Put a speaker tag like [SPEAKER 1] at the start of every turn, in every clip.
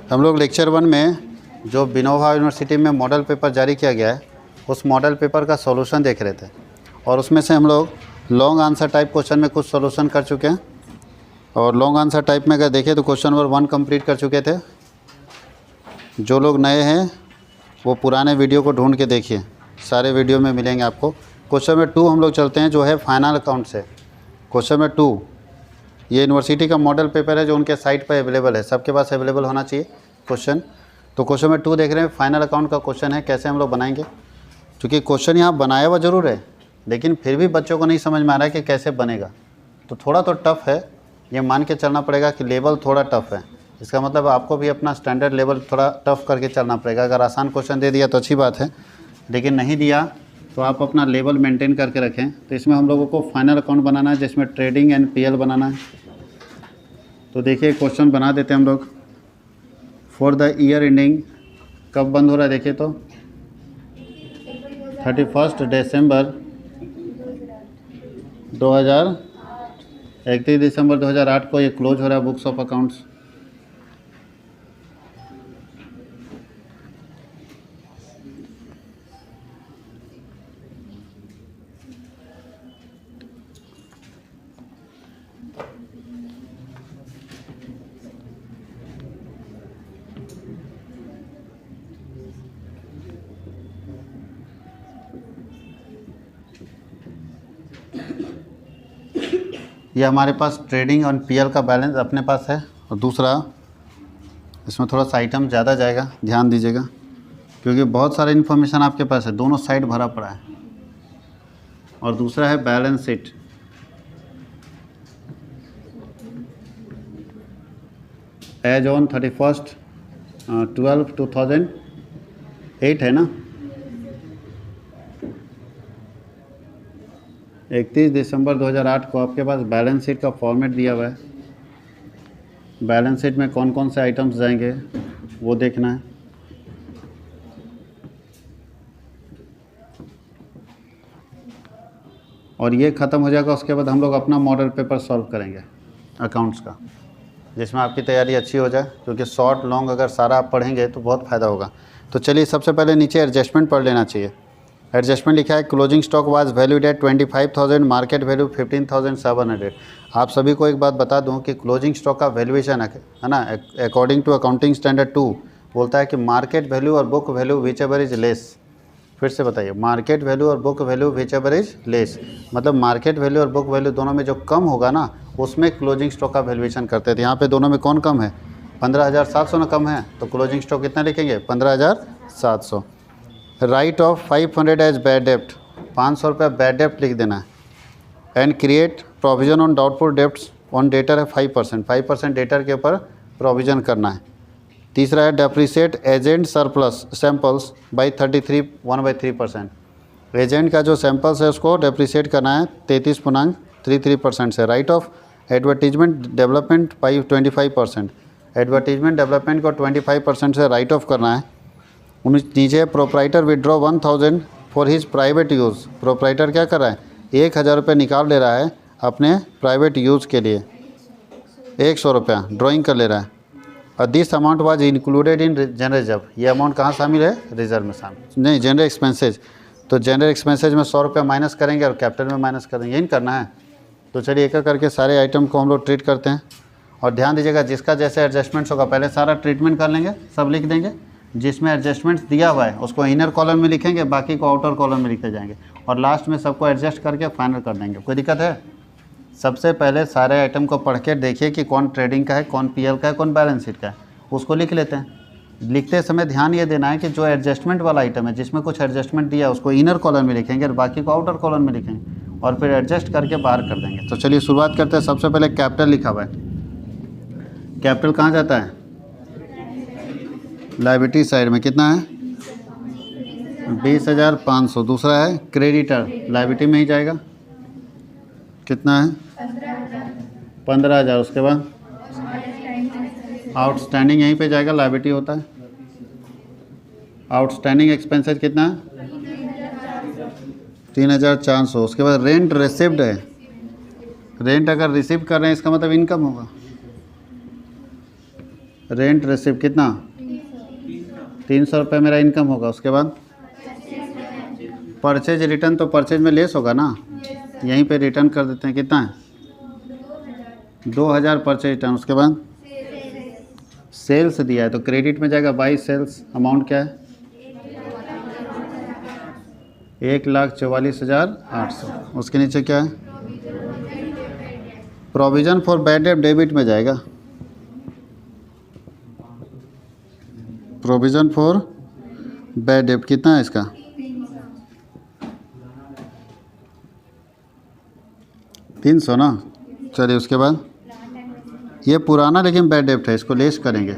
[SPEAKER 1] हम लोग लेक्चर 1 में जो विनोबा यूनिवर्सिटी में मॉडल पेपर जारी किया गया है उस मॉडल पेपर का सॉल्यूशन देख रहे थे और उसमें से हम लोग लॉन्ग आंसर टाइप क्वेश्चन में कुछ सॉल्यूशन कर चुके हैं। और लॉन्ग आंसर टाइप में अगर देखें तो क्वेश्चन नंबर 1 कंप्लीट कर चुके थे। जो लोग नए हैं वो पुराने वीडियो को ढूंढ के देखिए, सारे वीडियो में मिलेंगे आपको। क्वेश्चन नंबर 2 हम लोग चलते हैं जो है फाइनल अकाउंट से। क्वेश्चन नंबर 2 ये यूनिवर्सिटी का मॉडल पेपर है जो उनके साइट पर अवेलेबल है, सबके पास अवेलेबल होना चाहिए क्वेश्चन। तो क्वेश्चन नंबर 2 देख रहे हैं, फाइनल अकाउंट का क्वेश्चन है, कैसे हम लोग बनाएंगे। क्योंकि क्वेश्चन यहाँ बनाया हुआ ज़रूर है लेकिन फिर भी बच्चों को नहीं समझ में आ रहा है कि कैसे बनेगा, तो थोड़ा तो टफ़ है। ये मान के चलना पड़ेगा कि लेवल थोड़ा टफ़ है, इसका मतलब आपको भी अपना स्टैंडर्ड लेवल थोड़ा टफ़ करके चलना पड़ेगा। अगर आसान क्वेश्चन दे दिया तो अच्छी बात है, लेकिन नहीं दिया तो आप अपना लेवल मेंटेन करके रखें। तो इसमें हम लोगों को फाइनल अकाउंट बनाना है जिसमें ट्रेडिंग एंड पीएल बनाना है। तो देखिए क्वेश्चन बना देते हैं हम लोग। फॉर द ईयर एंडिंग कब बंद हो रहा है देखिए तो 31 दिसंबर 31 दिसंबर 2008 को ये क्लोज हो रहा है बुक्स ऑफ अकाउंट्स। ये हमारे पास ट्रेडिंग और पीएल का बैलेंस अपने पास है। और दूसरा इसमें थोड़ा सा आइटम ज़्यादा जाएगा, ध्यान दीजिएगा, क्योंकि बहुत सारा इन्फॉर्मेशन आपके पास है, दोनों साइड भरा पड़ा है। और दूसरा है बैलेंस शीट। एज ऑन 31/12/2008 है ना, 31 दिसंबर 2008 को आपके पास बैलेंस शीट का फॉर्मेट दिया हुआ है। बैलेंस शीट में कौन कौन से आइटम्स जाएंगे वो देखना है। और ये ख़त्म हो जाएगा, उसके बाद हम लोग अपना मॉडल पेपर सॉल्व करेंगे अकाउंट्स का, जिसमें आपकी तैयारी अच्छी हो जाए। क्योंकि शॉर्ट लॉन्ग अगर सारा आप पढ़ेंगे तो बहुत फ़ायदा होगा। तो चलिए सबसे पहले नीचे एडजस्टमेंट पढ़ लेना चाहिए। एडजस्टमेंट लिखा है, closing stock was valued at 25,000, market value 15,700। आप सभी को एक बात बता दूं कि क्लोजिंग स्टॉक का वैल्यूएशन है ना, अकॉर्डिंग टू अकाउंटिंग स्टैंडर्ड 2 बोलता है कि मार्केट वैल्यू और book value which ever is less. फिर से बताइए, मार्केट वैल्यू और book value which ever is less, मतलब मार्केट वैल्यू और बुक वैल्यू दोनों में जो कम होगा ना उसमें क्लोजिंग स्टॉक का वैल्यूएशन करते थे। यहाँ पे दोनों में कौन कम है, 15,700 ना कम है, तो क्लोजिंग स्टॉक कितना लिखेंगे, 15,700। राइट ऑफ 500 एज बैड डेप्ट, 500 रुपये बैड डेप्ट लिख देना है। And create provision on doubtful debts on debtor है 5%, 5% डेटर के ऊपर प्रोविजन करना है। तीसरा है depreciate agent surplus samples by 1/3%। Agent का जो सैम्पल्स है उसको डेप्रिसिएट करना है 33.33% से। Right of advertisement development by 25%, advertisement development को 25% से राइट ऑफ करना है। नीचे proprietor withdraw 1,000 for his private use. Proprietor क्या कर रहा है, 1,000 रुपये निकाल ले रहा है अपने प्राइवेट यूज़ के लिए, 100 रुपया ड्राइंग कर ले रहा है। और this amount was included in general reserve, ये अमाउंट कहाँ शामिल है, रिजर्व में शामिल नहीं, जनरल एक्सपेंसेज। तो जनरल एक्सपेंसेज में 100 रुपया माइनस करेंगे और कैपिटल में माइनस करेंगे, यही करना है। तो चलिए एक एक करके सारे आइटम को हम लोग ट्रीट करते हैं। और ध्यान दीजिएगा, जिसका जैसे एडजस्टमेंट्स होगा पहले सारा ट्रीटमेंट कर लेंगे, सब लिख देंगे। जिसमें एडजस्टमेंट्स दिया हुआ है उसको इनर कॉलम में लिखेंगे, बाकी को आउटर कॉलम में लिखते जाएंगे और लास्ट में सबको एडजस्ट करके फाइनल कर देंगे। कोई दिक्कत है? सबसे पहले सारे आइटम को पढ़ के देखिए कि कौन ट्रेडिंग का है, कौन पीएल का है, कौन बैलेंस शीट का है, उसको लिख लेते हैं। लिखते समय ध्यान ये देना है कि जो एडजस्टमेंट वाला आइटम है जिसमें कुछ एडजस्टमेंट दिया है उसको इनर कॉलम में लिखेंगे और बाकी को आउटर कॉलम में लिखेंगे और फिर एडजस्ट करके बाहर कर देंगे। तो चलिए शुरुआत करते हैं। सबसे पहले कैपिटल लिखा हुआ है, कैपिटल कहाँ जाता है, लायबिलिटी साइड में कितना है, 20,500। दूसरा है क्रेडिटर, लायबिलिटी में ही जाएगा, कितना है, 15,000। उसके बाद आउटस्टैंडिंग यहीं पे जाएगा, लायबिलिटी होता है। आउटस्टैंडिंग एक्सपेंसेस कितना है, 3,400। उसके बाद रेंट रिसिव्ड है, रेंट अगर रिसीव कर रहे हैं इसका मतलब इनकम होगा। रेंट रिसिप्ट कितना 300 रुपये मेरा इनकम होगा। उसके बाद परचेज रिटर्न, तो परचेज में लेस होगा ना, यहीं पे रिटर्न कर देते हैं। कितना है 2000 परचेज रिटर्न। उसके बाद सेल्स दिया है तो क्रेडिट में जाएगा बाई सेल्स। अमाउंट क्या है 1,44,800। उसके नीचे क्या है provision for bad debt, debit में जाएगा। प्रोविज़न फॉर बैड डेट कितना है इसका 300 ना। चलिए उसके बाद ये पुराना लेकिन बैड डेप्ट है, इसको लेस करेंगे।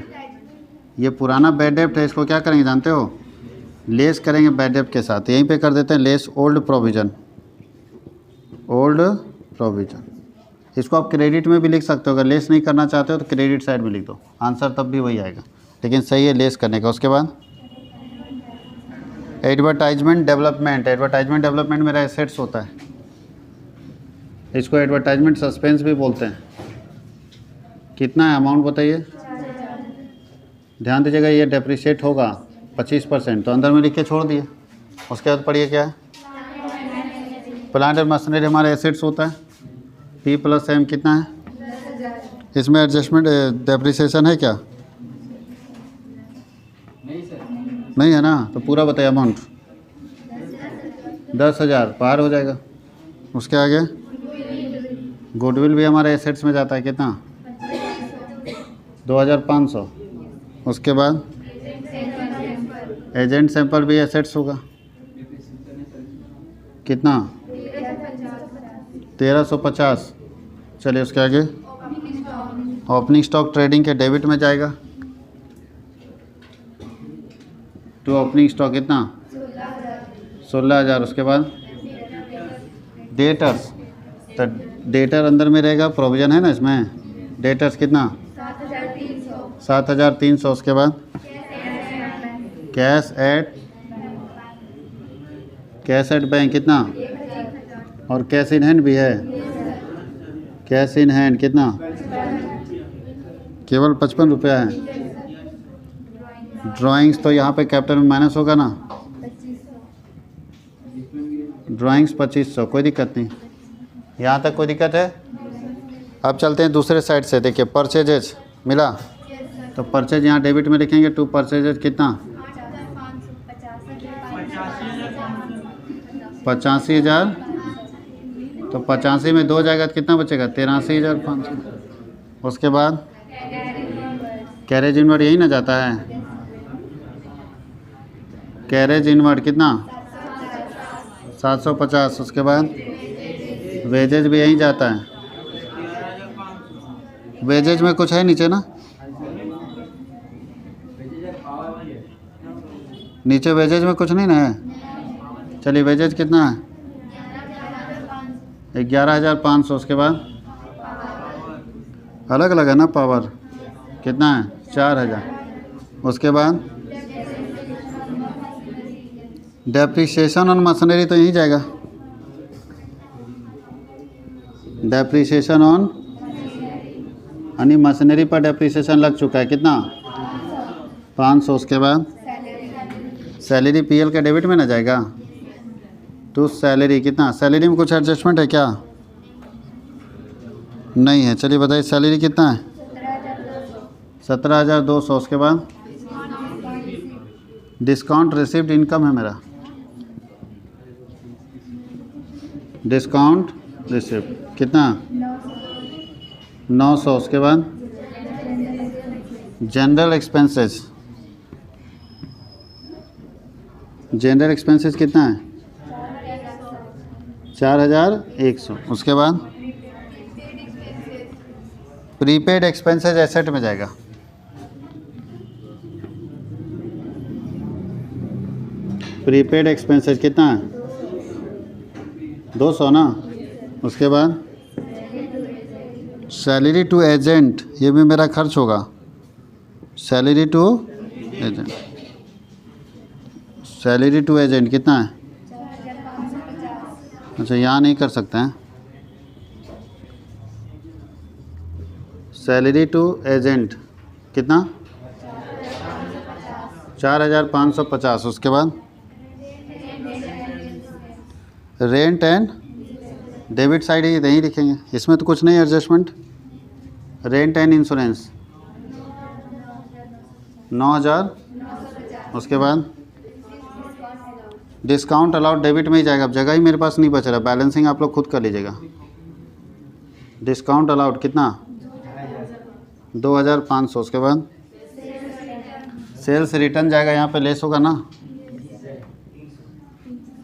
[SPEAKER 1] ये पुराना बैड डेप्ट है, इसको क्या करेंगे जानते हो, लेस करेंगे बैड डेप्ट के साथ। यहीं पे कर देते हैं less old provision, old provision. इसको आप क्रेडिट में भी लिख सकते हो, अगर लेस नहीं करना चाहते हो तो क्रेडिट साइड में लिख दो, आंसर तब भी वही आएगा, लेकिन सही है लेस करने का। उसके बाद एडवर्टाइजमेंट डेवलपमेंट, एडवर्टाइजमेंट डेवलपमेंट मेरा एसेट्स होता है, इसको एडवर्टाइजमेंट सस्पेंस भी बोलते हैं। कितना है अमाउंट बताइए, ध्यान दीजिएगा, ये डेप्रिशिएट होगा 25%, तो अंदर में लिख के छोड़ दिए। उसके बाद पढ़िए क्या है प्लांट एंड मशीनरी हमारा एसेट्स होता है। P + M कितना है, इसमें एडजस्टमेंट डेप्रिसिएशन है क्या, नहीं है ना, तो पूरा बताइए अमाउंट 10,000 पार हो जाएगा। उसके आगे गुडविल भी हमारे एसेट्स में जाता है, कितना 2,500। उसके बाद एजेंट सैंपल भी एसेट्स होगा, कितना 1350। चलिए उसके आगे ओपनिंग स्टॉक ट्रेडिंग के डेबिट में जाएगा, तो ओपनिंग स्टॉक कितना 16,000। उसके बाद डेटर्स, तो डेटर अंदर में रहेगा, प्रोविज़न है ना इसमें, डेटर्स कितना 7,300। उसके बाद कैश एट बैंक कितना, और कैश इन हैंड भी है, कैश इन हैंड कितना केवल 55 रुपया है। ड्राइंग्स तो यहाँ पे कैपिटल में माइनस होगा ना, ड्राइंग्स 2500, कोई दिक्कत नहीं, यहाँ तक कोई दिक्कत है। अब चलते हैं दूसरे साइड से, देखिए परचेजेज मिला, तो परचेज यहाँ डेबिट में लिखेंगे, टू परचेजेज कितना 85,000, तो 85 में 2 जाएगा तो कितना बचेगा 83,500। उसके बाद कैरेज इनवर्ड यही ना जाता है, कैरेज इनवर्ड कितना 750। उसके बाद वेजेज भी यहीं जाता है, वेजेज में कुछ है नीचे ना, नीचे वेजेज में कुछ नहीं ना है। चलिए वेजेज कितना है 11,500। उसके बाद अलग अलग है ना, पावर कितना है 4,000। उसके बाद डेप्रिसिएशन ऑन मशीनरी तो यहीं जाएगा, डेप्रिसिएशन ऑन यानी मशीनरी पर डेप्रिसिएशन लग चुका है, कितना 500। उसके बाद सैलरी पीएल के डेबिट में ना जाएगा, तो सैलरी कितना, सैलरी में कुछ एडजस्टमेंट है क्या, नहीं है। चलिए बताइए सैलरी कितना है 17,200। उसके बाद डिस्काउंट रिसिप्ट इनकम है मेरा, डिस्काउंट रिसिप्ट कितना 900। उसके बाद जनरल एक्सपेंसेस, जनरल एक्सपेंसेस कितना है 4,100। उसके बाद प्रीपेड एक्सपेंसेस एसेट में जाएगा, प्रीपेड एक्सपेंसेस कितना है 200 ना। उसके बाद सैलरी टू एजेंट, ये भी मेरा खर्च होगा, salary to agent, salary to agent कितना है, अच्छा यहाँ नहीं कर सकते हैं, सैलरी टू एजेंट कितना 4,550। उसके बाद रेंट एंड डेबिट साइड ही नहीं लिखेंगे, इसमें तो कुछ नहीं एडजस्टमेंट। Rent and insurance 9,000। उसके बाद डिस्काउंट अलाउड डेबिट में ही जाएगा। अब जगह ही मेरे पास नहीं बच रहा, बैलेंसिंग आप लोग खुद कर लीजिएगा। डिस्काउंट अलाउड कितना 2,500। उसके बाद सेल्स रिटर्न जाएगा, यहाँ पे लेस होगा ना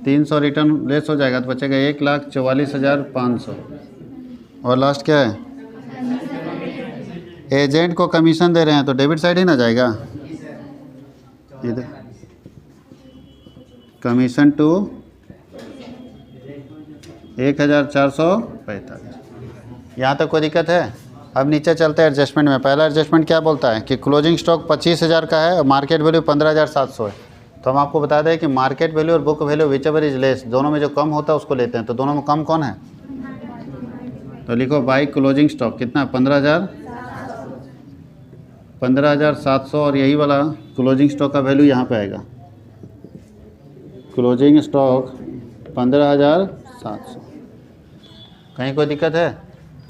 [SPEAKER 1] 300 रिटर्न लेस हो जाएगा तो बचेगा 1,44,500। और लास्ट क्या है, एजेंट को कमीशन दे रहे हैं तो डेबिट साइड ही ना जाएगा। इधर कमीशन टू 1,445। यहाँ तक कोई दिक्कत है। अब नीचे चलते हैं एडजस्टमेंट में। पहला एडजस्टमेंट क्या बोलता है कि क्लोजिंग स्टॉक 25,000 का है और मार्केट वैल्यू 15,700 है। तो हम आपको बता दें कि मार्केट वैल्यू और book value which ever is less, दोनों में जो कम होता है उसको लेते हैं। तो दोनों में कम कौन है, तो लिखो बाई क्लोजिंग स्टॉक कितना 15,700 और यही वाला क्लोजिंग स्टॉक का वैल्यू यहाँ पे आएगा। Closing stock 15,700। कहीं कोई दिक्कत है।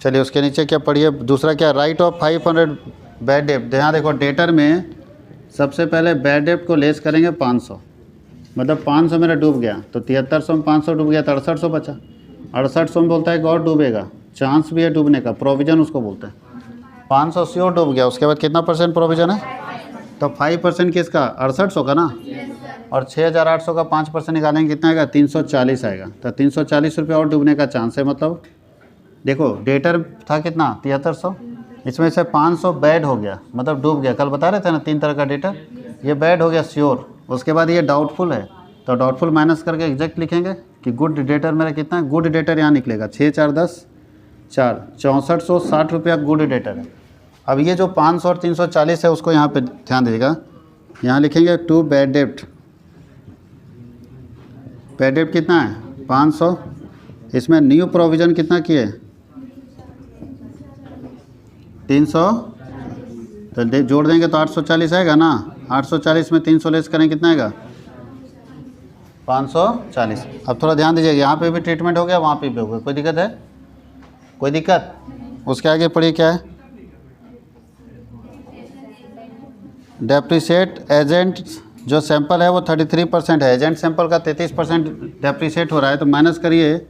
[SPEAKER 1] चलिए उसके नीचे क्या पढ़िए, दूसरा क्या, राइट ऑफ 500 बैड डेप्ट। यहाँ देखो डेटर में सबसे पहले बैड डेप्ट को लेस करेंगे 500, मतलब 500 मेरा डूब गया तो 7300 में 500 डूब गया तो 6800 बचा। 6800 में बोलता है कि और डूबेगा, चांस भी है डूबने का, प्रोविज़न उसको बोलते हैं। 500 श्योर डूब गया, उसके बाद कितना % प्रोविज़न है, तो 5% किसका 6800 का ना, और 6,800 का 5% निकालेंगे कितना आएगा 340 आएगा। तो 340 रुपये और डूबने का चांस है। मतलब देखो डेटर था कितना 7300, इसमें से 500 बैड हो गया मतलब डूब गया। कल बता रहे थे ना 3 तरह का डेटर, ये बैड हो गया श्योर। उसके बाद ये डाउटफुल है तो डाउटफुल माइनस करके एग्जैक्ट लिखेंगे कि गुड डेटर मेरा कितना है, गुड डेटर यहाँ निकलेगा 6 4 10 4 6460 रुपया गुड डेटर है। अब ये जो 500 और 340 है उसको यहाँ पे ध्यान दीजिएगा, यहाँ लिखेंगे टू बैड डेप्ट। बैड डेप्ट कितना है 500, इसमें न्यू प्रोविज़न कितना किए 300, तो जोड़ देंगे तो 840 आएगा ना। 840 में 300 लेस करें कितना आएगा 540। अब थोड़ा ध्यान दीजिएगा, यहाँ पे भी ट्रीटमेंट हो गया वहाँ पे भी हो गया। कोई दिक्कत है, कोई दिक्कत। उसके आगे पढ़िए क्या है, डेप्रिसिएट एजेंट जो सैंपल है वो 33% है, एजेंट सैंपल का 33% डेप्रिसिएट हो रहा है तो माइनस करिए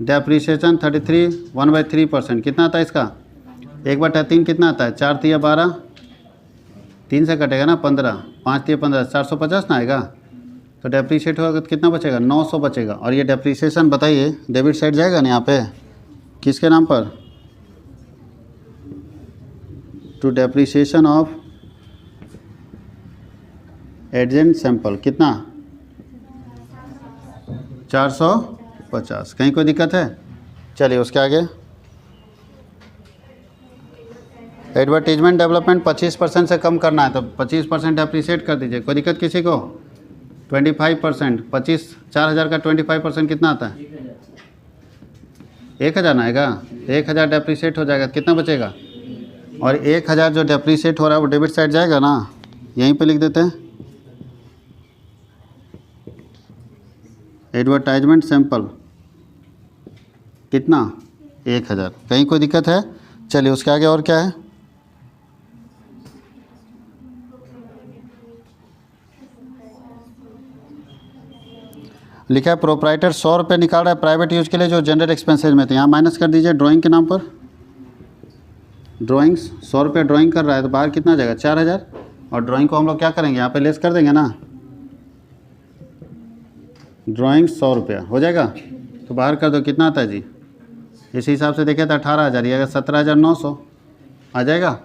[SPEAKER 1] डेप्रिसिएशन 33 1/3% कितना आता है इसका 1/3 कितना आता है 4 तिया 12, 3 से कटेगा ना 15, 5 तिया 15 450 ना आएगा। तो डेप्रिसिएट होगा तो कितना बचेगा 900 बचेगा। और ये डेप्रिसिएशन बताइए डेबिट साइड जाएगा ना यहाँ पे किसके नाम पर, to depreciation of agent sample कितना 450। कहीं कोई दिक्कत है। चलिए उसके आगे एडवर्टीजमेंट डेवलपमेंट 25% से कम करना है तो 25% डेप्रिसिएट कर दीजिए। कोई दिक्कत किसी को। 25% 4,000 का 25% कितना आता है 1,000 ना आएगा, 1,000 डेप्रिसिएट हो जाएगा कितना बचेगा। और 1,000 जो डेप्रिसिएट हो रहा है वो डेबिट साइड जाएगा ना, यहीं पे लिख देते हैं एडवर्टाइजमेंट सैंपल कितना 1,000। कहीं कोई दिक्कत है। चलिए उसके आगे और क्या है, लिखा है प्रोप्राइटर 100 रुपये निकाल रहा है प्राइवेट यूज के लिए जो जनरल एक्सपेंसेज में थे। यहाँ माइनस कर दीजिए ड्राइंग के नाम पर, ड्राइंग्स 100 रुपये ड्राइंग कर रहा है तो बाहर कितना जाएगा 4,000। और ड्राइंग को हम लोग क्या करेंगे यहाँ पे लेस कर देंगे ना, ड्राइंग 100 रुपया हो जाएगा तो बाहर कर दो कितना आता है जी। इस हिसाब से देखें तो 18,000, ये 17,900 आ जाएगा।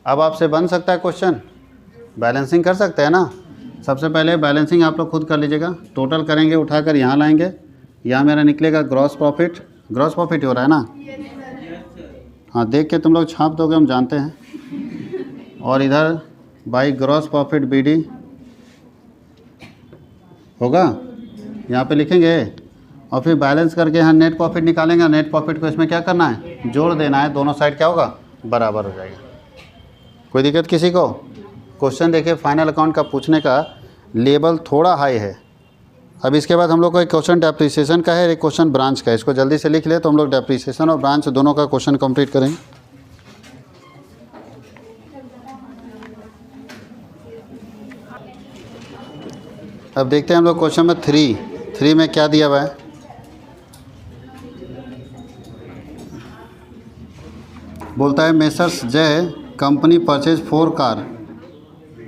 [SPEAKER 1] अब आपसे बन सकता है क्वेश्चन, बैलेंसिंग कर सकते हैं ना। सबसे पहले बैलेंसिंग आप लोग खुद कर लीजिएगा, टोटल करेंगे उठाकर यहाँ लाएंगे, यहाँ मेरा निकलेगा ग्रॉस प्रॉफिट, ग्रॉस प्रॉफिट हो रहा है ना, हाँ देख के तुम लोग छाप दोगे हम जानते हैं। और इधर बाई ग्रॉस प्रॉफिट BD होगा, यहाँ पे लिखेंगे और फिर बैलेंस करके यहाँ नेट प्रॉफिट निकालेंगे। नेट प्रॉफिट को इसमें क्या करना है जोड़ देना है, दोनों साइड क्या होगा बराबर हो जाएगा। कोई दिक्कत किसी को। क्वेश्चन देखिए फाइनल अकाउंट का पूछने का लेवल थोड़ा हाई है। अब इसके बाद हम लोग को एक क्वेश्चन डेप्रिसिएशन का है, एक क्वेश्चन ब्रांच का है। इसको जल्दी से लिख ले तो हम लोग डेप्रिसिएशन और ब्रांच दोनों का क्वेश्चन कंप्लीट करेंगे। अब देखते हैं हम लोग क्वेश्चन नंबर 3 में क्या दिया हुआ है। बोलता है मेसर्स जय company purchase 4 car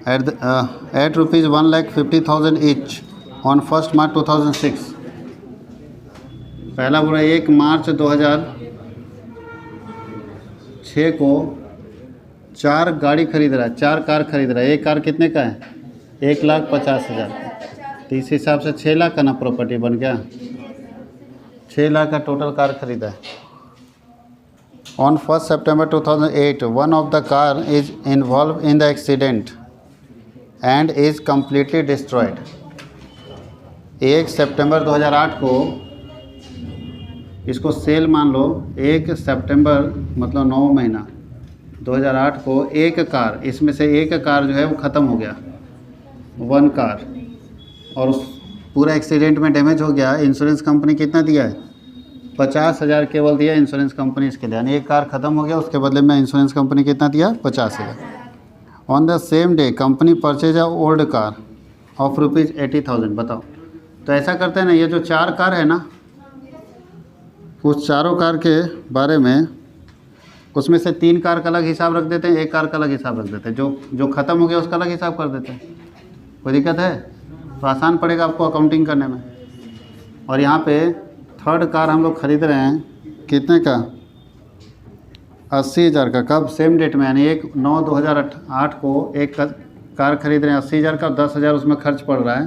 [SPEAKER 1] eight rupees 1,50,000 each on 1 मार्च 2006। पहला बोला 1 मार्च 2006 को 4 गाड़ी खरीद रहा है, 4 कार खरीद रहा है। एक कार कितने का है? 1,50,000। तो इस हिसाब से 6 लाख का ना प्रॉपर्टी बन गया। 6 लाख का टोटल कार खरीदा है। On 1 September 2008 one of the car is involve in the accident and is completely destroyed. 1 सितंबर 2008 को इसको सेल मान लो, 1 सितंबर मतलब 9 महीना 2008 को एक कार, इसमें से एक कार जो है वो ख़त्म हो गया, 1 कार, और उस पूरा एक्सीडेंट में डैमेज हो गया। इंश्योरेंस कंपनी कितना दिया है? 50,000 केवल दिया इंश्योरेंस कंपनी इसके लिए। यानी एक कार ख़त्म हो गया, उसके बदले में इंश्योरेंस कंपनी कितना दिया? 50,000। On the same day company purchase a old car of rupees 80,000। बताओ, तो ऐसा करते हैं ना, ये जो 4 कार है ना, उस चारों कार के बारे में उसमें से 3 कार का अलग हिसाब रख देते हैं, 1 कार का अलग हिसाब रख देते हैं। जो ख़त्म हो गया उसका अलग हिसाब कर देते हैं। कोई दिक्कत है? तो आसान पड़ेगा आपको अकाउंटिंग करने में। और यहाँ पे 3rd कार हम लोग ख़रीद रहे हैं, कितने का? 80,000 का। कब? सेम डेट में, यानी 1/9/2008 को एक कार खरीद रहे हैं 80,000 का, 10,000 उसमें खर्च पड़ रहा है।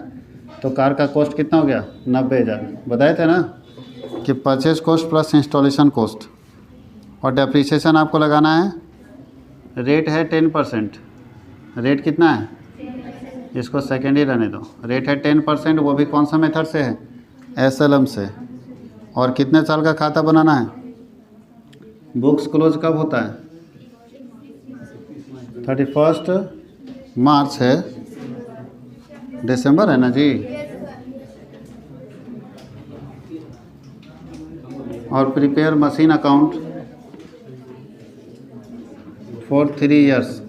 [SPEAKER 1] तो कार का कॉस्ट कितना हो गया? 90,000। बताए थे ना कि purchase cost plus installation cost. और डेप्रिसिएशन आपको लगाना है, रेट है 10%। रेट कितना है? इसको सेकेंड ही रहने दो। रेट है 10%, वो भी कौन सा मेथड से है? SLM से। और कितने साल का खाता बनाना है? बुक्स क्लोज कब होता है? 31 मार्च है, दिसंबर है ना जी। और prepare machine account for 3 years.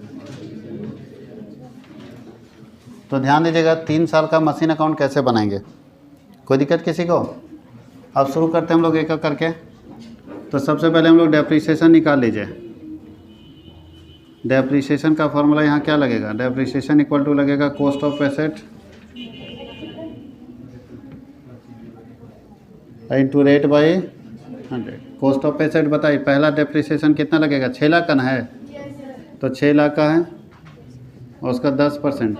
[SPEAKER 1] तो ध्यान दीजिएगा 3 साल का मशीन अकाउंट कैसे बनाएंगे। कोई दिक्कत किसी को? अब शुरू करते हैं हम लोग एक एक करके। तो सबसे पहले हम लोग डेप्रिसिएशन निकाल लीजिए। डेप्रिसिएशन का फॉर्मूला यहाँ क्या लगेगा? डेप्रिसिएशन इक्वल टू लगेगा cost of asset into rate by 100। Cost of asset बताइए, पहला डेप्रिसिएशन कितना लगेगा? 6 लाख का ना है, तो 6 लाख का है और उसका 10%,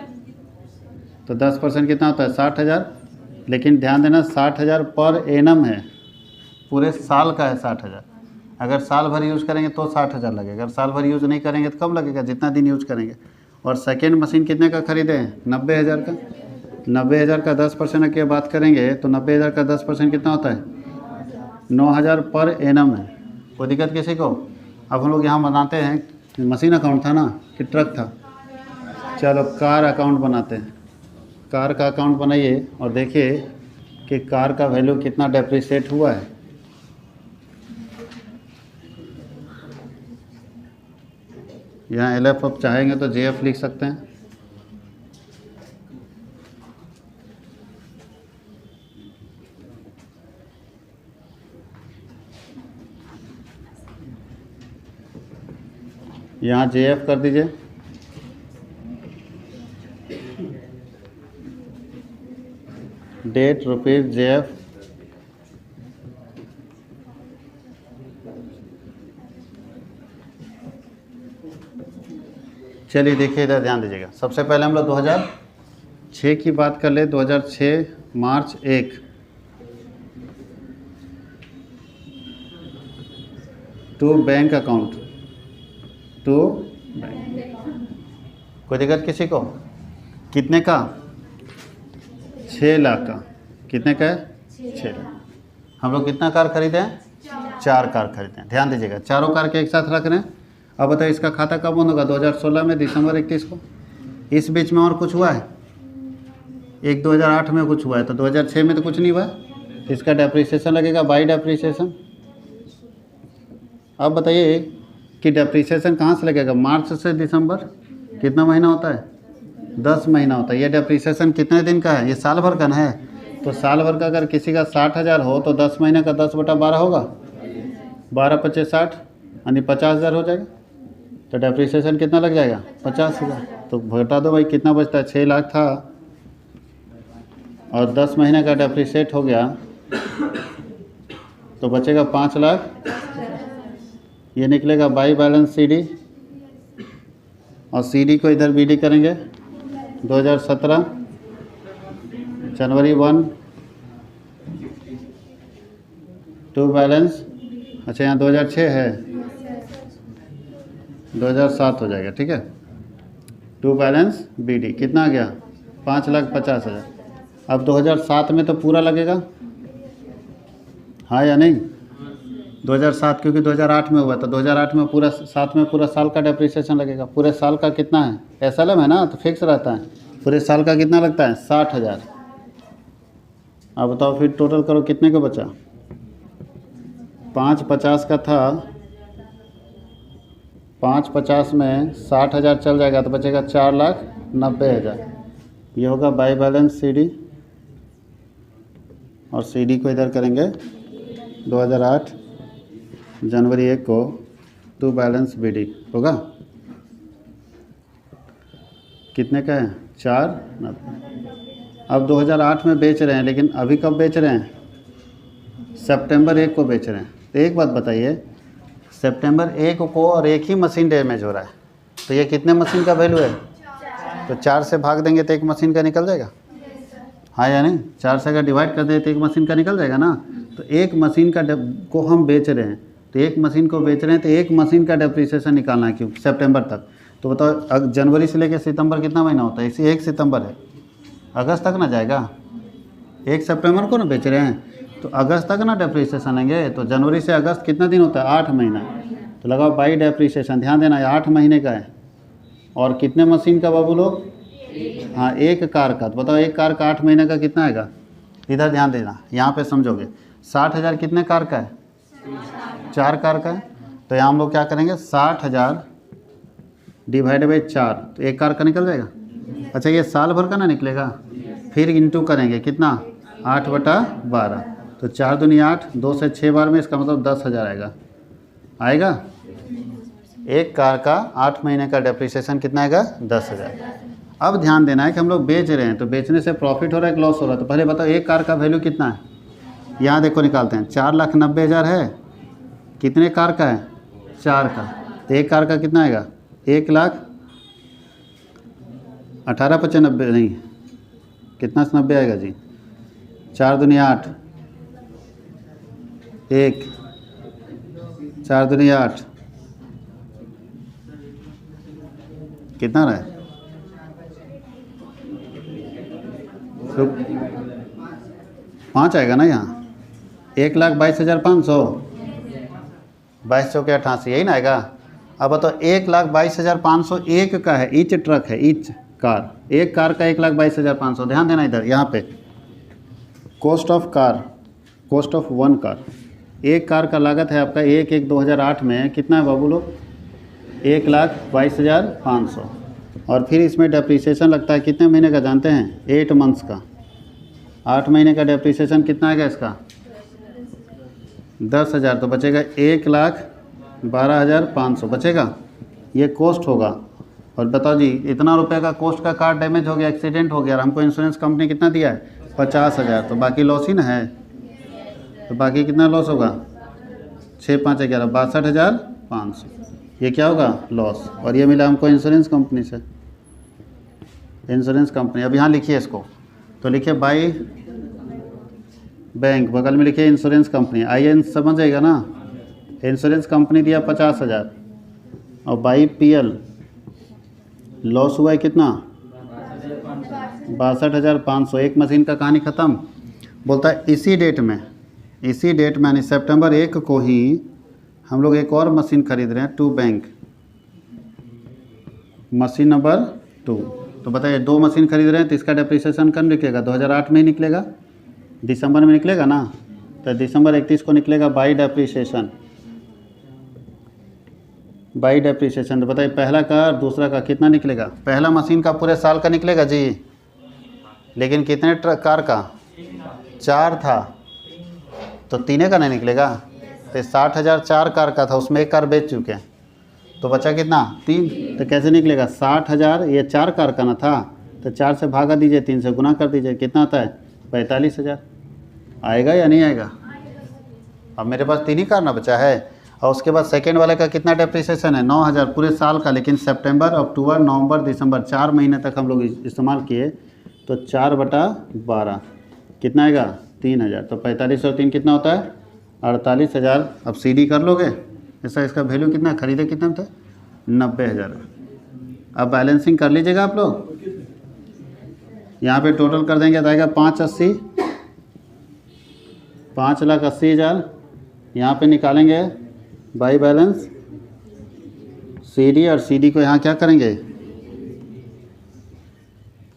[SPEAKER 1] तो 10% कितना होता है? 60,000। लेकिन ध्यान देना 60,000 पर एनम है, पूरे साल का है 60,000। अगर साल भर यूज़ करेंगे तो 60,000 लगेगा, अगर साल भर यूज़ नहीं करेंगे तो कम लगेगा, जितना दिन यूज़ करेंगे। और सेकेंड मशीन कितने का खरीदे हैं? 90,000 का। 90,000 का 10% की बात करेंगे तो 90,000 का 10% कितना होता है? 9,000 पर एनम है। कोई दिक्कत किसी को? अब हम लोग यहाँ बनाते हैं, मशीन अकाउंट था ना कि ट्रक था? चलो कार अकाउंट बनाते हैं। कार का अकाउंट बनाइए और देखिए कि कार का वैल्यू कितना डेप्रिसिएट हुआ है। यहाँ LF आप चाहेंगे तो JF लिख सकते हैं। यहाँ JF कर दीजिए। Date rupees JF। चलिए देखिए इधर ध्यान दीजिएगा। सबसे पहले हम लोग 2006 की बात कर ले। 2006 March 1 to bank account, to bank. कोई दिक्कत किसी को? कितने का? 6 लाख का। कितने का है? 6 लाख। हम लोग कितना कार खरीदे हैं? 4 कार खरीदे हैं। ध्यान दीजिएगा, चारों कार के एक साथ रख रहे हैं। अब बताइए इसका खाता कब बंद होगा? 2016 में दिसंबर 31 को। इस बीच में और कुछ हुआ है? एक 2008 में कुछ हुआ है, तो 2006 में तो कुछ नहीं हुआ, इसका डेप्रिसिएशन लगेगा बाई डेप्रिसिएशन। अब बताइए कि डेप्रिसिएशन कहाँ से लगेगा? मार्च से दिसंबर कितना महीना होता है? 10 महीना होता है। ये डेप्रिसिएशन कितने दिन का है? ये साल भर का ना है। तो साल भर का अगर किसी का 60,000 हो तो 10 महीने का 10/12 होगा, 12 25 60 यानी 50,000 हो जाएगा। तो डेप्रिसिएशन कितना लग जाएगा? 50,000। तो बता दो भाई कितना बचता है? 6 लाख था और 10 महीने का डेप्रिसिएट हो गया तो बचेगा 5 लाख। ये निकलेगा बाई बैलेंस CD और CD को इधर BD करेंगे। 2017 जनवरी 1 टू बैलेंस, अच्छा यहाँ 2006 है, 2007 हो जाएगा, ठीक है। टू बैलेंस BD कितना आ गया? 5,50,000। अब 2007 में तो पूरा लगेगा, हाँ या नहीं? 2007 क्योंकि 2008 में हुआ, तो 2008 में पूरा 7 में पूरा साल का डेप्रिसिएशन लगेगा। पूरे साल का कितना है? SLM है ना, तो फिक्स रहता है। पूरे साल का कितना लगता है? 60,000। अब बताओ फिर टोटल करो कितने का बचा? 550 का था, 550 में 60,000 चल जाएगा तो बचेगा 4,90,000। ये होगा बाई बैलेंस CD और CD को इधर करेंगे 2008 जनवरी 1 को टू बैलेंस BD होगा कितने का है? 4,90। अब 2008 में बेच रहे हैं, लेकिन अभी कब बेच रहे हैं? सितंबर 1 को बेच रहे हैं। तो एक बात बताइए, सितंबर 1 को और एक ही मशीन डैमेज हो रहा है, तो ये कितने मशीन का वैल्यू है? तो 4 से भाग देंगे तो एक मशीन का निकल जाएगा, हाँ या नहीं? 4 से अगर डिवाइड कर दें तो एक मशीन का निकल जाएगा ना। तो एक मशीन का को हम बेच रहे हैं, तो एक मशीन को बेच रहे हैं तो एक मशीन का डेप्रिसिएशन निकालना है, क्यों? सितंबर तक। तो बताओ जनवरी से लेकर सितंबर कितना महीना होता है? इसी 1 सितंबर है, अगस्त तक ना जाएगा। 1 सितंबर को ना बेच रहे हैं तो अगस्त तक ना डेप्रिसिएशन आएंगे। तो जनवरी से अगस्त कितना दिन होता है? 8 महीना। तो लगाओ बाई डेप्रिसिएशन, ध्यान देना ये 8 महीने का है। और कितने मशीन का बाबू लोग? हाँ, एक कार का। तो बताओ एक कार का 8 महीने का कितना आएगा? इधर ध्यान देना, यहाँ पे समझोगे। 60,000 कितने कार का है? 4 कार का है। तो यहाँ हम लोग क्या करेंगे? 60,000 डिवाइड बाई 4, तो एक कार का निकल जाएगा। अच्छा ये साल भर का ना निकलेगा, फिर इंटू करेंगे कितना? 8/12। तो 4 दूनी 8, 2 से 6 बार में, इसका मतलब 10,000 आएगा। एक कार का 8 महीने का डेप्रिसिएशन कितना आएगा? 10,000। अब ध्यान देना है कि हम लोग बेच रहे हैं, तो बेचने से प्रॉफिट हो रहा है कि लॉस हो रहा है? तो पहले बताओ एक कार का वैल्यू कितना है? यहाँ देखो निकालते हैं। 4,90,000 है। कितने कार का है? 4 का। तो एक कार का कितना आएगा? 1,18,95 नहीं, कितना 90 आएगा जी? 4 दूनी 8, 1 4 दूनी 8, कितना रहा है? 5 आएगा ना यहाँ। 1,22,500, 22 के 88, यही ना आएगा। अब बताओ 1,22,500 एक का है, ईच ट्रक है, ईच कार, एक कार का 1,22,500। ध्यान देना इधर, यहाँ पे cost of car, cost of 1 car. एक कार का लागत है आपका 1/1/2008 में कितना है बाबू लोग? 1,22,500। और फिर इसमें डेप्रिसिएशन लगता है कितने महीने का जानते हैं? 8 मंथ्स का। 8 महीने का डेप्रिसिएशन कितना आएगा इसका? 10,000। तो बचेगा 1,12,500 बचेगा। ये कॉस्ट होगा। और बताओ जी, इतना रुपए का कॉस्ट का कार डैमेज हो गया, एक्सीडेंट हो गया, और हमको इंश्योरेंस कंपनी कितना दिया है? 50,000। तो बाकी लॉस ही ना है। तो बाकी कितना लॉस होगा? 6 5 11 62,500। ये क्या होगा? लॉस। और ये मिला हमको इंश्योरेंस कंपनी से, इंश्योरेंस कंपनी। अब यहाँ लिखिए इसको, तो लिखिए बाई बैंक, बगल में लिखिए इंश्योरेंस कंपनी। IN समझ जाएगा ना। इंश्योरेंस कंपनी दिया 50,000 और बाई PL लॉस हुआ है कितना? 62,500। एक मशीन का कहानी ख़त्म। बोलता है इसी डेट में यानी सितंबर 1 को ही हम लोग एक और मशीन खरीद रहे हैं, टू बैंक, मशीन नंबर 2। तो बताइए 2 मशीन खरीद रहे हैं तो इसका डेप्रिसिएशन कब निकलेगा? 2008 में ही निकलेगा, दिसंबर में निकलेगा ना। तो दिसंबर 31 को निकलेगा बाई डेप्रिसिएशन। बाई डेप्रिसिएशन तो बताइए पहला का और दूसरा का कितना निकलेगा? पहला मशीन का पूरे साल का निकलेगा जी, लेकिन कितने कार का? 4 था, तो 3 का नहीं निकलेगा। तो 60,000 4 कार का था, उसमें 1 कार बेच चुके हैं, तो बचा कितना? 3। तो कैसे निकलेगा? 60,000 ये 4 कार का ना था, तो 4 से भागा दीजिए, 3 से गुना कर दीजिए, कितना आता है? 45,000। आएगा या नहीं आएगा? अब मेरे पास 3 ही कार ना बचा है। और उसके बाद सेकेंड वाले का कितना डेप्रिसिएशन है? 9,000 पूरे साल का, लेकिन सितंबर, अक्टूबर, नवंबर, दिसंबर 4 महीने तक हम लोग इस्तेमाल किए, तो 4/12 कितना आएगा? 3,000। तो 45 और 3 कितना होता है? 48,000। अब सीडी कर लोगे ऐसा, इसका वैल्यू कितना खरीदे कितना था? 90,000। अब बैलेंसिंग कर लीजिएगा आप लोग, यहाँ पे टोटल कर देंगे तो आएगा 580, 5,80,000। यहाँ पे निकालेंगे बाई बैलेंस सीडी, और सीडी को यहाँ क्या करेंगे?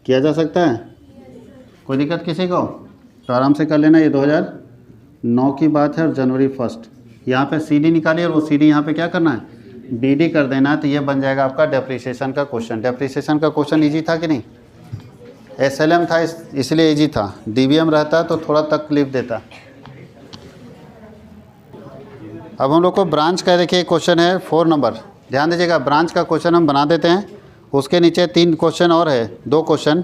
[SPEAKER 1] किया जा सकता है, कोई दिक्कत किसी को? तो आराम से कर लेना। ये 2009 की बात है और जनवरी 1 यहाँ पे सीडी निकालिए, और वो सीडी यहाँ पे क्या करना है? बीडी कर देना है। तो ये बन जाएगा आपका डेप्रिसिएशन का क्वेश्चन। डेप्रिसिएशन का क्वेश्चन इजी था कि नहीं? एसएलएम था इसलिए इजी था, डीबीएम रहता तो थोड़ा तकलीफ देता। अब हम लोग को ब्रांच का देखिए क्वेश्चन है 4 नंबर, ध्यान दीजिएगा। ब्रांच का क्वेश्चन हम बना देते हैं, उसके नीचे 3 क्वेश्चन और है, 2 question,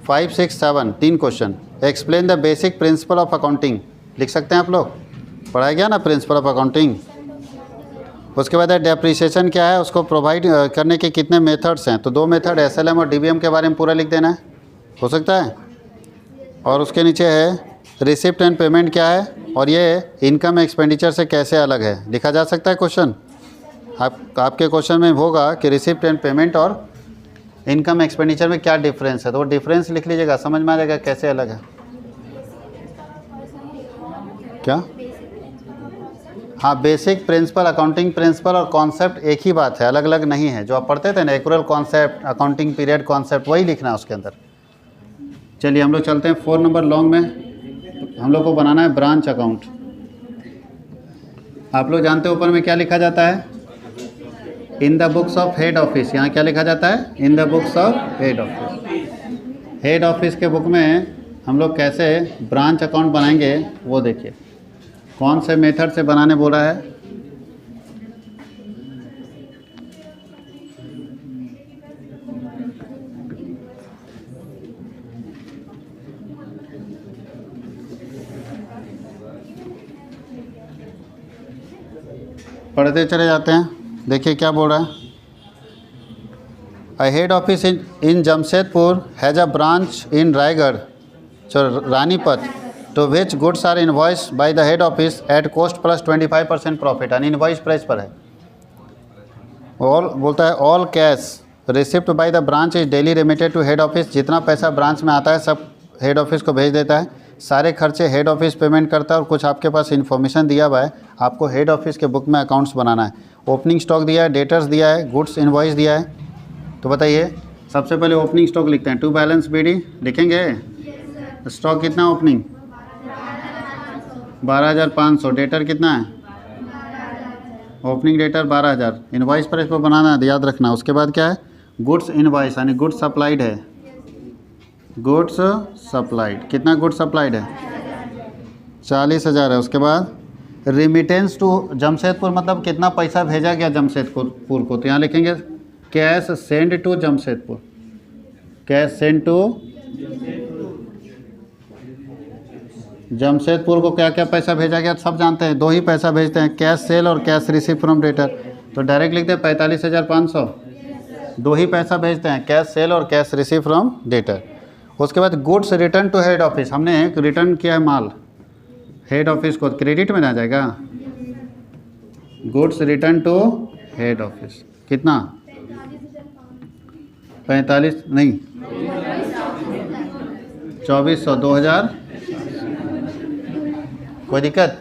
[SPEAKER 1] 5, 6, 7 3 question. Explain the basic principle of accounting लिख सकते हैं आप लोग, पढ़ाया गया ना प्रिंसिपल ऑफ अकाउंटिंग। उसके बाद डेप्रिसिएशन क्या है, उसको प्रोवाइड करने के कितने मेथड्स हैं? तो 2 मेथड एसएलएम और डीबीएम के बारे में पूरा लिख देना है, हो सकता है। और उसके नीचे है रिसिप्ट एंड पेमेंट क्या है, और ये इनकम एक्सपेंडिचर से कैसे अलग है, लिखा जा सकता है क्वेश्चन। आपके क्वेश्चन में होगा कि रिसिप्ट एंड पेमेंट और इनकम एक्सपेंडिचर में क्या डिफरेंस है, तो वो डिफरेंस लिख लीजिएगा, समझ में आ जाएगा कैसे अलग है। क्या? हाँ, बेसिक प्रिंसिपल, अकाउंटिंग प्रिंसिपल और कॉन्सेप्ट एक ही बात है, अलग अलग नहीं है। जो आप पढ़ते थे ना, accrual concept, accounting period concept, वही लिखना है उसके अंदर। चलिए हम लोग चलते हैं 4 नंबर लॉन्ग में। हम लोग को बनाना है ब्रांच अकाउंट। आप लोग जानते हैं ऊपर में क्या लिखा जाता है? In the books of head office. यहाँ क्या लिखा जाता है? In the books of head office. Head office के बुक में हम लोग कैसे ब्रांच अकाउंट बनाएंगे वो देखिए, कौन से मेथड से बनाने बोला है। पढ़ते चले जाते हैं, देखिए क्या बोल रहा है। A head office in Jamshedpur has a branch in Raigarh Ranipat to which goods are invoice by the head office at cost plus 25% profit. On invoice price पर है। ऑल बोलता है all cash receipt by the branch is daily remitted to head office. जितना पैसा branch में आता है सब हेड ऑफिस को भेज देता है। सारे खर्चे हेड ऑफिस पेमेंट करता है। और कुछ आपके पास इन्फॉर्मेशन दिया हुआ है, आपको हेड ऑफिस के बुक में अकाउंट्स बनाना है। ओपनिंग स्टॉक दिया है, डेटर्स दिया है, गुड्स इनवॉइस दिया है। तो बताइए सबसे पहले ओपनिंग स्टॉक लिखते हैं। टू बैलेंस बीडी लिखेंगे। स्टॉक कितना ओपनिंग? 12,500। डेटर कितना है? Opening debtor 12,000। इनवॉइस पर इसको बनाना है, याद रखना। उसके बाद क्या है? गुड्स इनवॉइस यानी गुड्स सप्लाइड है। गुड्स सप्लाइड कितना गुड्स सप्लाइड है? 40,000 है। उसके बाद रिमिटेंस टू जमशेदपुर मतलब कितना पैसा भेजा गया जमशेदपुर को। तो यहाँ लिखेंगे cash send to Jamshedpur. Cash send to Jamshedpur को क्या क्या पैसा भेजा गया सब जानते हैं। 2 ही पैसा भेजते हैं, कैश सेल और कैश रिसीव फ्रॉम डेटर। तो डायरेक्ट लिखते हैं 45,500। 2 ही पैसा भेजते हैं, कैश सेल और कैश रिसीव फ्रॉम डेटर। उसके बाद goods return to head office. हमने रिटर्न किया है माल हेड ऑफिस को, क्रेडिट में आ जाएगा। Goods return to head office कितना? 45 नहीं 2400 2000। कोई दिक्कत?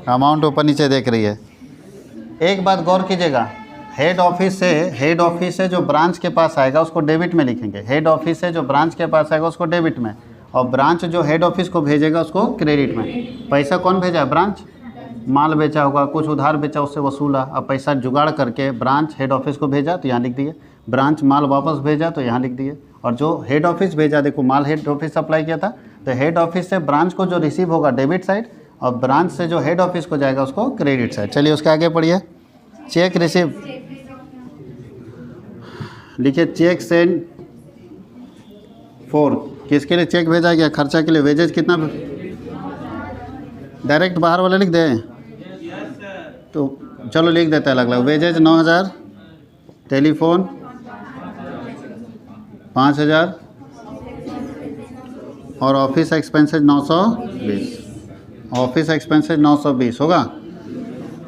[SPEAKER 1] अमाउंट ऊपर नीचे देख रही है। एक बात गौर कीजिएगा, हेड ऑफिस से जो ब्रांच के पास आएगा उसको डेबिट में लिखेंगे। हेड ऑफिस से जो ब्रांच के पास आएगा उसको डेबिट में, और ब्रांच जो हेड ऑफिस को भेजेगा उसको क्रेडिट में। पैसा कौन भेजा? ब्रांच। माल बेचा होगा, कुछ उधार बेचा, उससे वसूला। अब पैसा जुगाड़ करके ब्रांच हेड ऑफिस को भेजा तो यहाँ लिख दिए, ब्रांच माल वापस भेजा तो यहाँ लिख दिए। और जो हेड ऑफिस भेजा, देखो माल हेड ऑफिस सप्लाई किया था, तो हेड ऑफिस से ब्रांच को जो रिसीव होगा डेबिट साइड, और ब्रांच से जो हेड ऑफिस को जाएगा उसको क्रेडिट साइड। चलिए उसके आगे पढ़िए। चेक रिसीव लिखिए, चेक सेंड फॉर, किसके लिए चेक भेजा गया? खर्चा के लिए। वेजेज कितना? डायरेक्ट बाहर वाले लिख दें तो चलो लिख देते हैं अलग अलग। वेजेज 9,000, टेलीफोन 5,000 और ऑफिस एक्सपेंसेज 920। ऑफिस एक्सपेंसेज 920 होगा।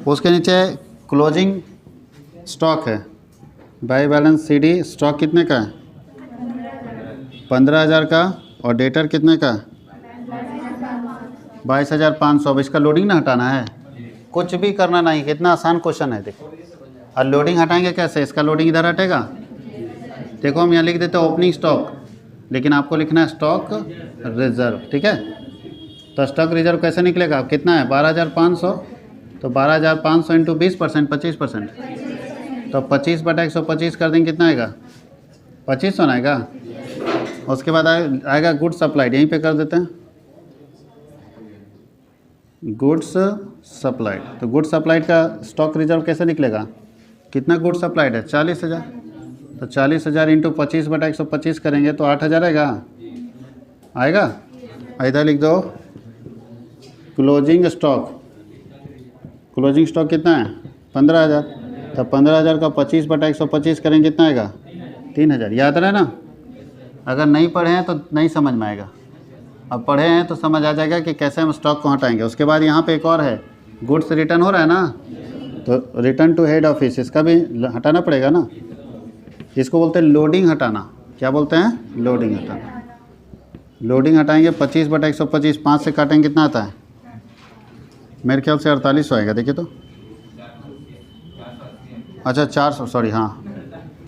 [SPEAKER 1] उसके नीचे क्लोजिंग स्टॉक है, बाई बैलेंस सीडी स्टॉक कितने का है? 15,000 का, और डेटर कितने का? 22,500। अब इसका लोडिंग ना हटाना है, कुछ भी करना नहीं। कितना आसान क्वेश्चन है देखो। और लोडिंग हटाएंगे कैसे? इसका लोडिंग इधर हटेगा। देखो हम यहाँ लिख देते हैं ओपनिंग स्टॉक, लेकिन आपको लिखना है स्टॉक रिजर्व, ठीक है। तो स्टॉक रिजर्व कैसे निकलेगा? कितना है? 12,500। तो 12,500 इंटू 20%, 25%। तो 25/125 कर देंगे, कितना आएगा? 2500 आएगा। उसके बाद आएगा गुड्स सप्लाइड, यहीं पे कर देते हैं गुड्स सप्लाइड। तो गुड्स सप्लाइड का स्टॉक रिजर्व कैसे निकलेगा? कितना गुड्स सप्लाइड है? 40,000। तो 40,000 इंटू 25/125 करेंगे तो 8,000 आएगा। इधर लिख दो क्लोजिंग स्टॉक। क्लोजिंग स्टॉक कितना है? 15,000। तो 15,000 का 25/125 करेंगे, कितना आएगा? 3,000। याद रहे ना? अगर नहीं पढ़े हैं तो नहीं समझ में आएगा, अब पढ़े हैं तो समझ आ जाएगा कि कैसे हम स्टॉक को हटाएंगे। उसके बाद यहाँ पे एक और है, गुड्स रिटर्न हो रहा है ना, तो रिटर्न टू हेड ऑफिस, इसका भी हटाना पड़ेगा ना। इसको बोलते हैं लोडिंग हटाना। क्या बोलते हैं? लोडिंग हटाना। लोडिंग हटाएंगे 25/125, 5 से काटेंगे कितना आता है? मेरे ख्याल से 4800 आएगा। देखिए तो, अच्छा 400, सॉरी हाँ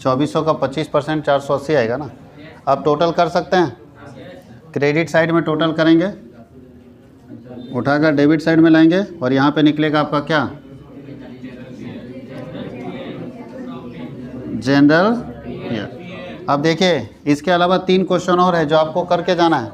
[SPEAKER 1] 2400 का 25% 480 आएगा ना। अब टोटल कर सकते हैं, क्रेडिट साइड में टोटल करेंगे, उठाकर डेबिट साइड में लाएंगे, और यहाँ पे निकलेगा आपका क्या? General year. अब देखिए इसके अलावा 3 क्वेश्चन और है जो आपको करके जाना है।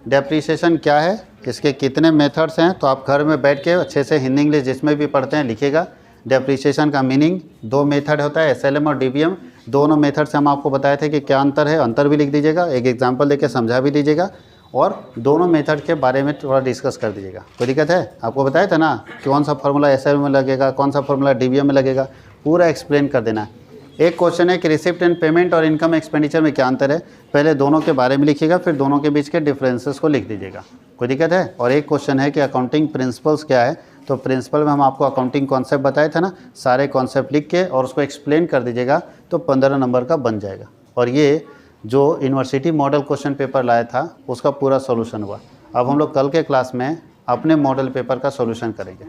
[SPEAKER 1] डेप्रीसिएशन क्या है, इसके कितने मेथड्स हैं, तो आप घर में बैठ के अच्छे से हिंदी इंग्लिश जिसमें भी पढ़ते हैं लिखिएगा। डेप्रीसिएशन का मीनिंग, 2 मेथड होता है, एसएलएम और डीबीएम। दोनों मेथड से हम आपको बताए थे कि क्या अंतर है, अंतर भी लिख दीजिएगा, एक एग्जांपल देके समझा भी दीजिएगा, और दोनों मेथड के बारे में थोड़ा डिस्कस कर दीजिएगा। कोई दिक्कत है? आपको बताया था ना कि कौन सा फार्मूला एसएलएम में लगेगा, कौन सा फार्मूला डीबीएम में लगेगा, पूरा एक्सप्लेन कर देना है। एक क्वेश्चन है कि रिसिप्ट एंड पेमेंट और इनकम एक्सपेंडिचर में क्या अंतर है, पहले दोनों के बारे में लिखिएगा, फिर दोनों के बीच के डिफरेंसेस को लिख दीजिएगा। कोई दिक्कत है? और एक क्वेश्चन है कि अकाउंटिंग प्रिंसिपल्स क्या है, तो प्रिंसिपल में हम आपको अकाउंटिंग कॉन्सेप्ट बताए थे ना, सारे कॉन्सेप्ट लिख के और उसको एक्सप्लेन कर दीजिएगा, तो 15 नंबर का बन जाएगा। और ये जो यूनिवर्सिटी मॉडल क्वेश्चन पेपर लाया था उसका पूरा सॉल्यूशन हुआ। अब हम लोग कल के क्लास में अपने मॉडल पेपर का सॉल्यूशन करेंगे।